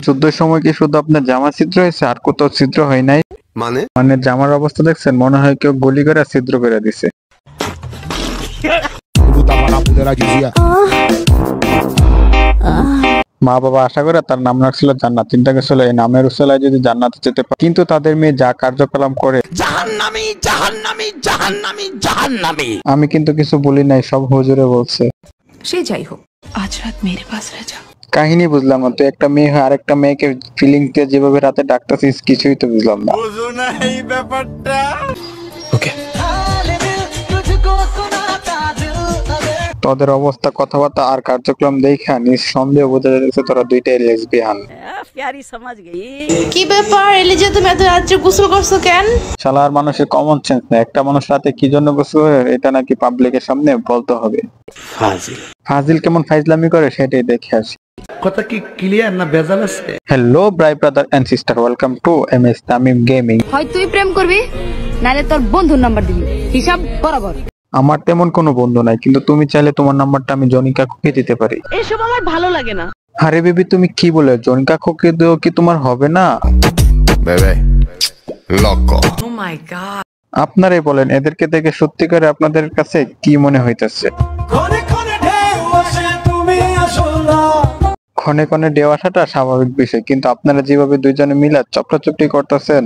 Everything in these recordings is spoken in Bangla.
যুদ্ধের সময় কি শুধু আপনার জামা ছিদ্র হয়েছে আর কোথাও ছিদ্র হয় নাই? মানে জামার অবস্থা দেখছেন, মনে হয় কেউ গুলি করে ছিদ্র করে দিছে। মা বাবা আশা করে তার নাম রাখছিল জান্নাত, চিন্তা করছিল এই নামের উসিলায় যদি জান্নাতে যেতে পারে, কিন্তু তাদের মেয়ে যা কার্যকলাপ করে জাহান্নামী জাহান্নামী জাহান্নামী জাহান্নামী। আমি কিন্তু কিছু বলি নাই, সব হুজুরে বলছে। সে যাই হোক, আজ রাত মেরে পাস রহ যা। কাহিনী বুঝলাম না, তো একটা মেয়ে হয় আরেকটা মেয়েকে ফিলিংস দিয়ে যেভাবে রাতে ডাকতেছিস, কিছুই তো বুঝলাম না। বুঝো না এই ব্যাপারটা। ওকে, তোদের অবস্থা, কথাবার্তা আর কার্যক্রম দেখা নিঃসন্দেহে বোঝা যাচ্ছে তোরা দুইটাই লেসবিয়ান। কি ব্যাপার এলিজা, তুমি এত রাত্রে গোসল করছো কেন? শালার মানুষের কমন সেন্স না, একটা মানুষ রাতে কি জন্য গোসল করে এটা নাকি পাবলিকের সামনে বলতে হবে। ফাজিল কেমন ফাইজলামি করে সেটাই দেখে আসি। কথা কি ক্লিয়ার না ভেজাল আছে? Hello bro brother and sister, welcome to MS Tamim gaming. হয় তুই প্রেম করবি নালে তোর বন্ধুর নাম্বার দিবি, হিসাব বরাবর। আমার তেমন কোনো বন্ধু নাই, কিন্তু তুমি চাইলে তোমার নাম্বারটা আমি জনিকা খুকে দিতে পারি। এসব আমার ভালো লাগে না। আরে বেবি তুমি কি বলে, জনিকা খুকে দিও কি তোমার হবে না? বেবে লক। ও মাই গড, আপনারাই বলেন এদেরকে দেখে সত্যিকারে আপনাদের কাছে কি মনে হইতেছে? ক্ষণে ক্ষণে ঢেউ আসাটা স্বাভাবিক বিষয়, কিন্তু আপনারা যেভাবে দুইজনে মিলে চপড়াচপড়ি করতেছেন,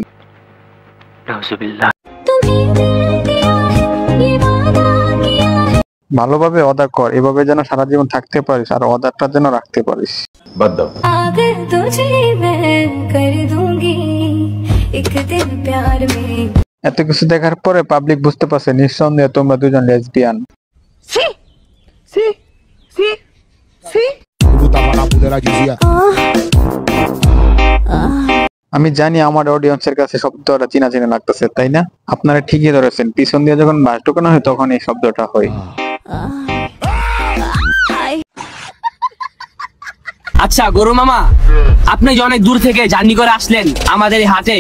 ভালোভাবে অদা কর, এভাবে যেন সারা জীবন থাকতে পারিস আর অদারটা যেন রাখতে পারিস। এত কিছু দেখার পরে পাবলিক বুঝতে পারছে নিঃসন্দেহে তোমরা দুজন লেসবিয়ান। আমি জানি আমার অডিয়েন্সের কাছে শব্দটা চিনা চিনা লাগতেছে, তাই না? আপনারা ঠিকই ধরেছেন, পিছন দিয়ে যখন বাস ঢোকানো হয় তখন এই শব্দটা হয়। আচ্ছা গরু মামা, আপনি যে অনেক দূর থেকে জার্নি করে আসলেন আমাদের এই হাটে,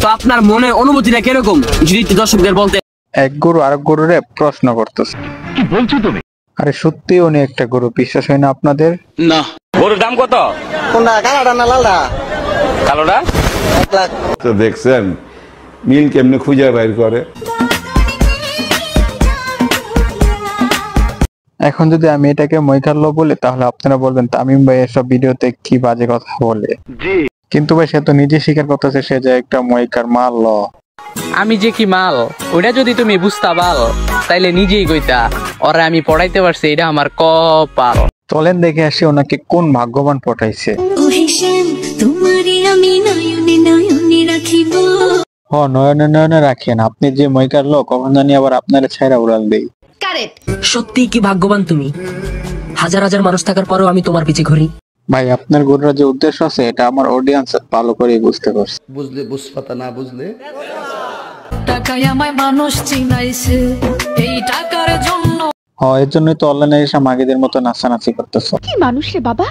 তো আপনার মনের অনুভূতিটা কিরকম যদি দর্শকদের বলতে। এক গরু আরেক গরুরে প্রশ্ন করতেছে, কি বলছো তুমি? আরে সত্যি উনি একটা গরু, বিশ্বাস হয় না আপনাদের? না। গরুর দাম কত? কোনটা, কালোটা না লালটা? কালোটা। তো দেখছেন মিল কেমনে খুঁজে বাইর করে। এখন যদি আমি এটাকে মইকারলো বলি তাহলে আপনারা বলবেন তামিম ভাই এসব ভিডিওতে কি বাজে কথা বলে। কিন্তু ভাই সে তো নিজে স্বীকার করতেছে সে যে একটা মইকার মাল। আমি যে কি মাল ওটা যদি তুমি বুঝতা পাল তাইলে নিজেই কইতা ওরা আমি পড়াইতে পারছি, এটা আমার কপাল। চলেন দেখে আসি ওনাকে কোন ভাগ্যবান পটাইছে। নয়নে নয়নে রাখেন, আপনি যে মইকার লোক কখন জানি আবার আপনারা ছাইরা উড়াল দেই। সত্যি কি ভাগ্যবান তুমি, হাজার হাজার মানুষ থাকার পরেও আমি তোমার পিছে ঘুরি। ভাই আপনার গরুর যে উদ্দেশ্য আছে এটা আমার অডিয়েন্স ভালো করে বুঝতে পারছে। বুঝলে বুঝপাতা, না বুঝলে টাকায় আমায় মানুষ চিনাইছে, এই টাকার জন্য। হ্যাঁ, এর জন্যই তো অনলাইনে এসে মাগিদের মতো নাচানাচি করতেছ। কি মানুষ রে বাবা।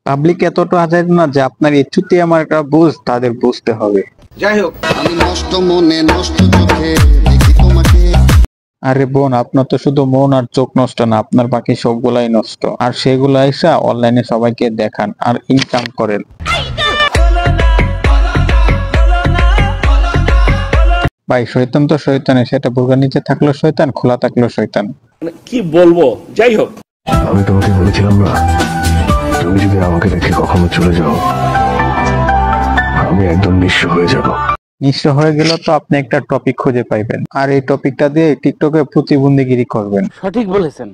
পাবলিক এতটা আজাইর না যে আপনার ইচ্ছুতে আমার একটা বুঝ তাদের বুঝতে হবে। যাই হোক, আমি নষ্ট মনে নষ্ট চোখে দেখি তোমাকে। আরে বোন, আপনার তো শুধু মন আর চোখ নষ্ট না, আপনার বাকি সবগুলাই নষ্ট, আর সেগুলো এসে অনলাইনে সবাইকে দেখান আর ইনকাম করেন। ভাই শয়তান তো শয়তানে, সেটা বুর্গার নিচে থাকলো শয়তান, খোলা থাকলো শয়তান। কি বলবো, যাই হোক। আমি তোমাকে বলেছিলাম না, তুমি যদি আমাকে রেখে কখনো চলে যাও আমি একদম নিঃস্ব হয়ে যাব। নিঃস্ব হয়ে গেল তো আপনি একটা টপিক খুঁজে পাইবেন, আর এই টপিকটা দিয়ে টিকটকে প্রতিবন্ধীগিরি করবেন। সঠিক বলেছেন,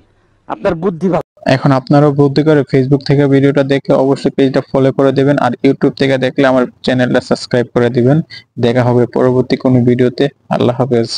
আপনার বুদ্ধি ভালো। এখন আপনারাও বুদ্ধি করে ফেসবুক থেকে ভিডিওটা দেখে অবশ্যই পেজটা ফলো করে দেবেন, আর ইউটিউব থেকে দেখলে আমার চ্যানেলটা সাবস্ক্রাইব করে দিবেন। দেখা হবে পরবর্তী কোনো ভিডিওতে। আল্লাহ হাফেজ।